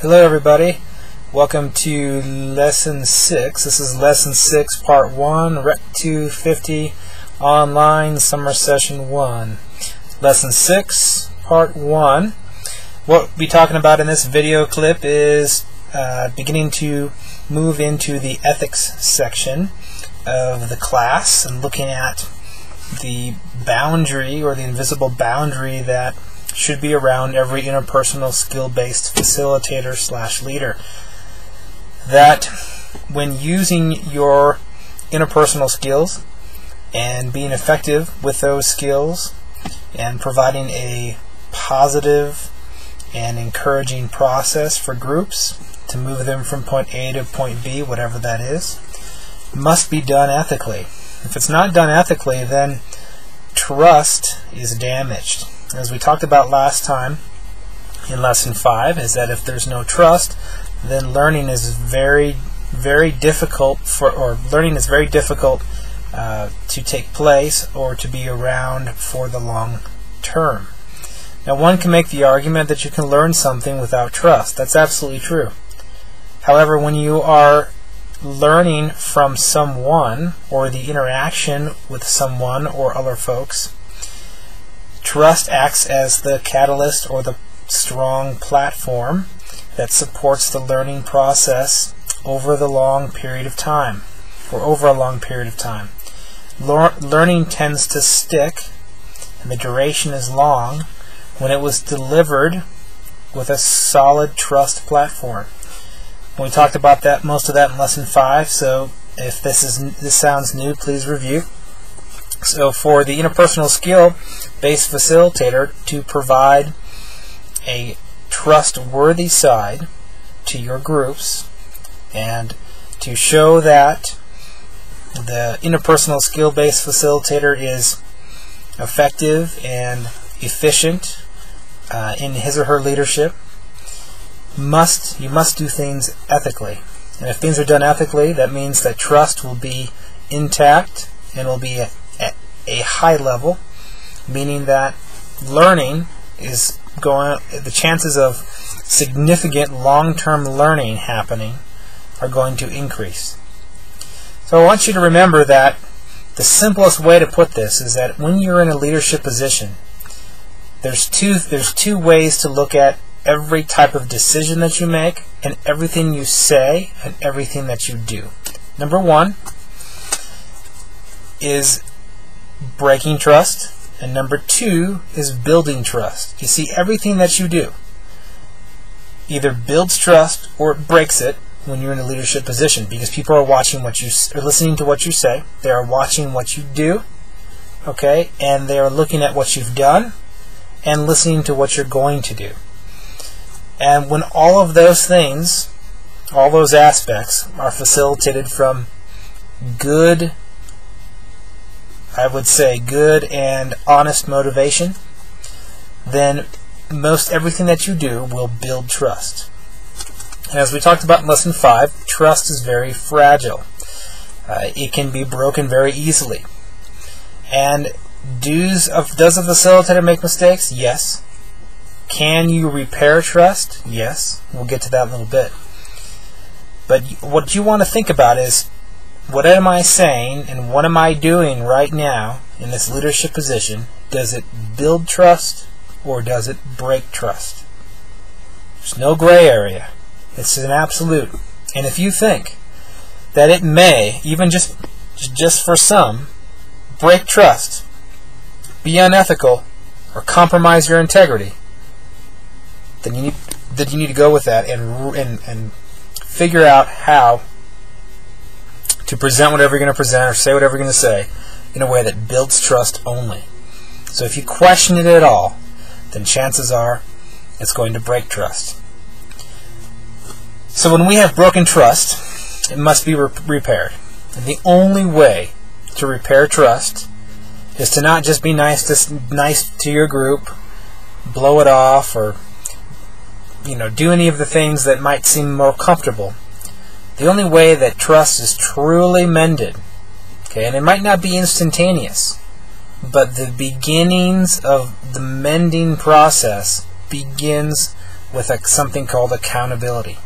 Hello everybody, welcome to Lesson 6. This is Lesson 6 Part 1, Rec 250 Online Summer Session 1. Lesson 6 Part 1. What we'll be talking about in this video clip is beginning to move into the ethics section of the class and looking at the boundary or the invisible boundary that should be around every interpersonal skill-based facilitator / leader. That when using your interpersonal skills and being effective with those skills and providing a positive and encouraging process for groups to move them from point A to point B, whatever that is, must be done ethically. If it's not done ethically, then trust is damaged. As we talked about last time in Lesson 5, is that if there's no trust, then learning is very difficult to take place or to be around for the long term. Now, one can make the argument that you can learn something without trust. That's absolutely true. However, when you are learning from someone or the interaction with someone or other folks, trust acts as the catalyst or the strong platform that supports the learning process over the long period of time, or over a long period of time. Learning tends to stick, and the duration is long, when it was delivered with a solid trust platform. We talked about that, most of that in Lesson 5, so if this sounds new, please review. So for the interpersonal skill-based facilitator to provide a trustworthy side to your groups and to show that the interpersonal skill-based facilitator is effective and efficient in his or her leadership, you must do things ethically. And if things are done ethically, that means that trust will be intact and will be at a high level, meaning that learning is the chances of significant long-term learning happening are going to increase. So I want you to remember that the simplest way to put this is that when you're in a leadership position, there's two ways to look at every type of decision that you make and everything you say and everything that you do. Number one is breaking trust, and number two is building trust. You see, everything that you do either builds trust or it breaks it when you're in a leadership position, because people are watching what you are listening to what you say, they are watching what you do, okay, and they are looking at what you've done and listening to what you're going to do. And when all of those things, all those aspects are facilitated from good, I would say good and honest motivation, then most everything that you do will build trust. And as we talked about in Lesson 5, trust is very fragile. It can be broken very easily. And does a facilitator make mistakes? Yes. Can you repair trust? Yes. We'll get to that in a little bit. But what you want to think about is, what am I saying and what am I doing right now in this leadership position? Does it build trust or does it break trust? There's no gray area. It's an absolute. And if you think that it may, even just for some, break trust, be unethical, or compromise your integrity, then you need to go with that and figure out how to present whatever you're going to present or say whatever you're going to say in a way that builds trust only. So if you question it at all, then chances are it's going to break trust. So when we have broken trust, it must be repaired. And the only way to repair trust is to not just be nice to your group, blow it off, or do any of the things that might seem more comfortable. The only way that trust is truly mended, okay, and it might not be instantaneous, but the beginnings of the mending process begins with something called accountability.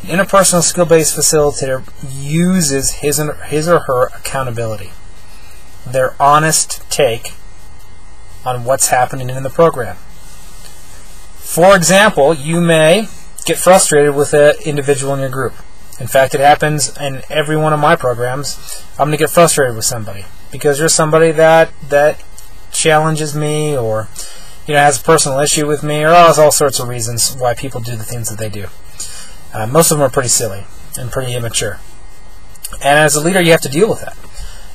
An interpersonal skill-based facilitator uses his or her accountability, their honest take on what's happening in the program. For example, you may get frustrated with an individual in your group. In fact, it happens in every one of my programs. I'm going to get frustrated with somebody because you're somebody that challenges me, or has a personal issue with me, or all sorts of reasons why people do the things that they do. Most of them are pretty silly and pretty immature. And as a leader, you have to deal with that.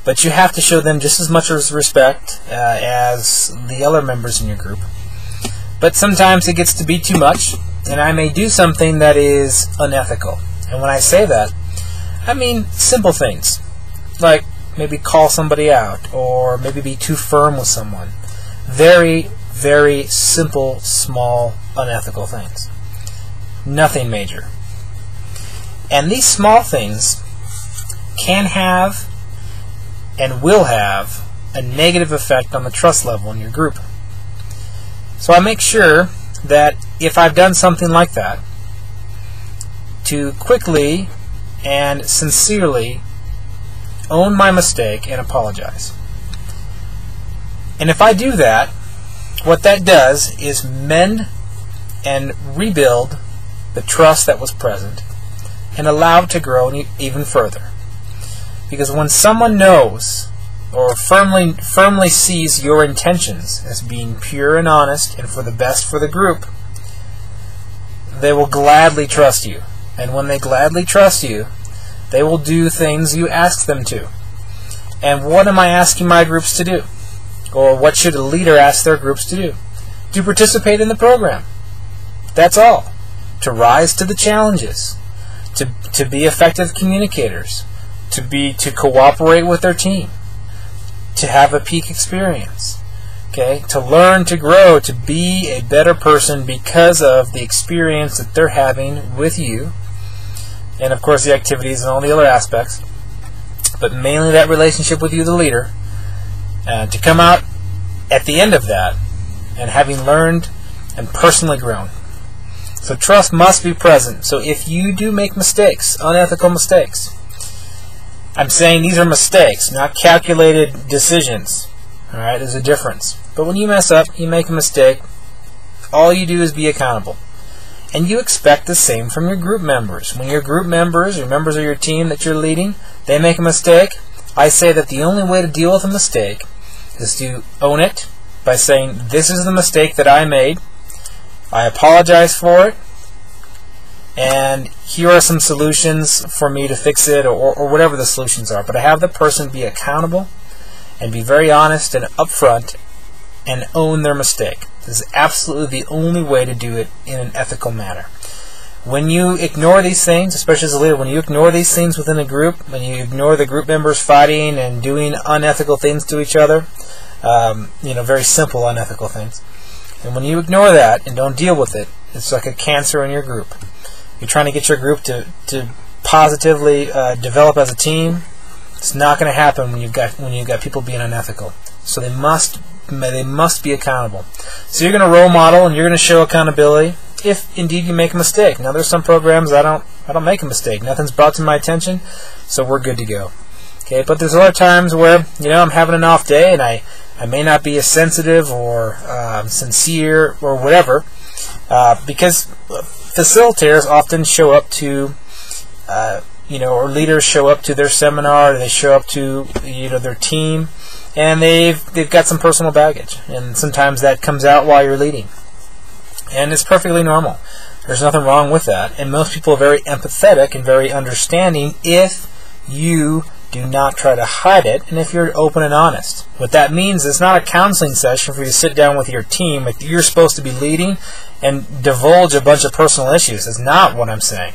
But you have to show them just as much respect as the other members in your group. But sometimes it gets to be too much, and I may do something that is unethical. And when I say that, I mean simple things, like maybe call somebody out, or maybe be too firm with someone. Very, very simple, small, unethical things. Nothing major. And these small things can have and will have a negative effect on the trust level in your group. So I make sure that if I've done something like that, to quickly and sincerely own my mistake and apologize. And if I do that, what that does is mend and rebuild the trust that was present and allow it to grow even further. Because when someone knows or firmly sees your intentions as being pure and honest and for the best for the group, they will gladly trust you. And when they gladly trust you, they will do things you ask them to. And what am I asking my groups to do? Or what should a leader ask their groups to do? To participate in the program. That's all. To rise to the challenges. To be effective communicators. To cooperate with their team. To have a peak experience. Okay? To learn, to grow, to be a better person because of the experience that they're having with you. And of course the activities and all the other aspects. But mainly that relationship with you, the leader. To come out at the end of that and having learned and personally grown. So trust must be present. So if you do make mistakes, unethical mistakes, I'm saying these are mistakes, not calculated decisions. Alright, there's a difference. But when you mess up, you make a mistake, all you do is be accountable. And you expect the same from your group members. When your group members, or members of your team that you're leading, they make a mistake, I say that the only way to deal with a mistake is to own it by saying, this is the mistake that I made, I apologize for it, and here are some solutions for me to fix it, or whatever the solutions are. But I have the person be accountable and be very honest and upfront and own their mistake. This is absolutely the only way to do it in an ethical manner. When you ignore these things, especially as a leader, when you ignore these things within a group, when you ignore the group members fighting and doing unethical things to each other, very simple unethical things, and when you ignore that and don't deal with it, it's like a cancer in your group. You're trying to get your group to positively develop as a team. It's not going to happen when you've got people being unethical. So they must be accountable. So you're going to role model and you're going to show accountability if indeed you make a mistake. Now there's some programs I don't make a mistake. Nothing's brought to my attention, so we're good to go. Okay, but there's other times where I'm having an off day and I may not be as sensitive or sincere or whatever, because facilitators often show up to or leaders show up to their seminar, or they show up to their team, and they've got some personal baggage, and sometimes that comes out while you're leading, and it's perfectly normal. There's nothing wrong with that, and most people are very empathetic and very understanding if you do not try to hide it, and if you're open and honest. What that means is it's not a counseling session for you to sit down with your team if you're supposed to be leading and divulge a bunch of personal issues. That's not what I'm saying.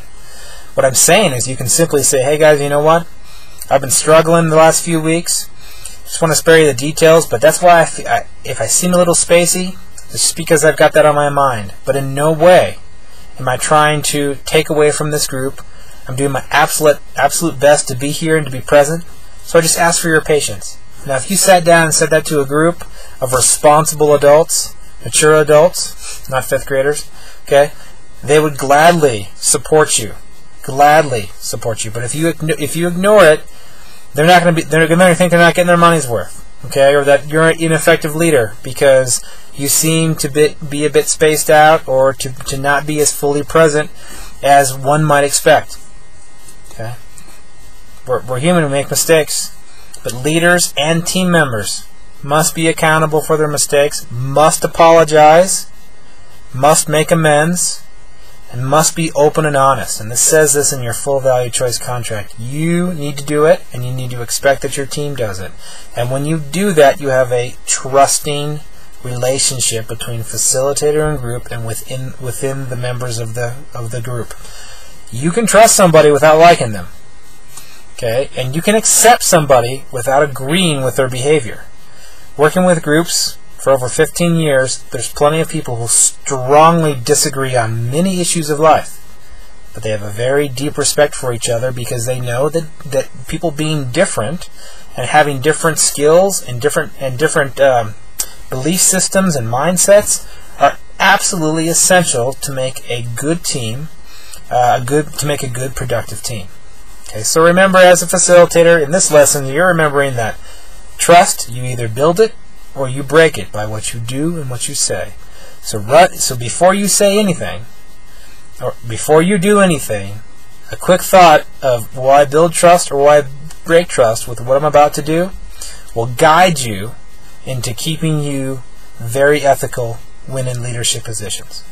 What I'm saying is you can simply say, hey guys, you know what? I've been struggling the last few weeks. Just want to spare you the details, but that's why if I seem a little spacey, it's just because I've got that on my mind. But in no way am I trying to take away from this group. I'm doing my absolute best to be here and to be present. So I just ask for your patience. Now, if you sat down and said that to a group of responsible adults, mature adults, not 5th graders, okay, they would gladly support you. Gladly support you. But if you ignore it, they're going to think they're not getting their money's worth, okay, or that you're an ineffective leader because you seem to be a bit spaced out, or to not be as fully present as one might expect. Okay, we're human, we make mistakes, but leaders and team members must be accountable for their mistakes, must apologize, must make amends, and must be open and honest. And this says this in your full value choice contract. You need to do it, and you need to expect that your team does it. And when you do that, you have a trusting relationship between facilitator and group, and within the members of the group. You can trust somebody without liking them, okay, and you can accept somebody without agreeing with their behavior. Working with groups for over 15 years, there's plenty of people who strongly disagree on many issues of life, but they have a very deep respect for each other because they know that people being different and having different skills and different belief systems and mindsets are absolutely essential to make a good team, to make a good productive team. Okay, so remember, as a facilitator in this lesson, you're remembering that trust, you either build it or you break it by what you do and what you say. So before you say anything, or before you do anything, a quick thought of will I build trust or will I break trust with what I'm about to do will guide you into keeping you very ethical when in leadership positions.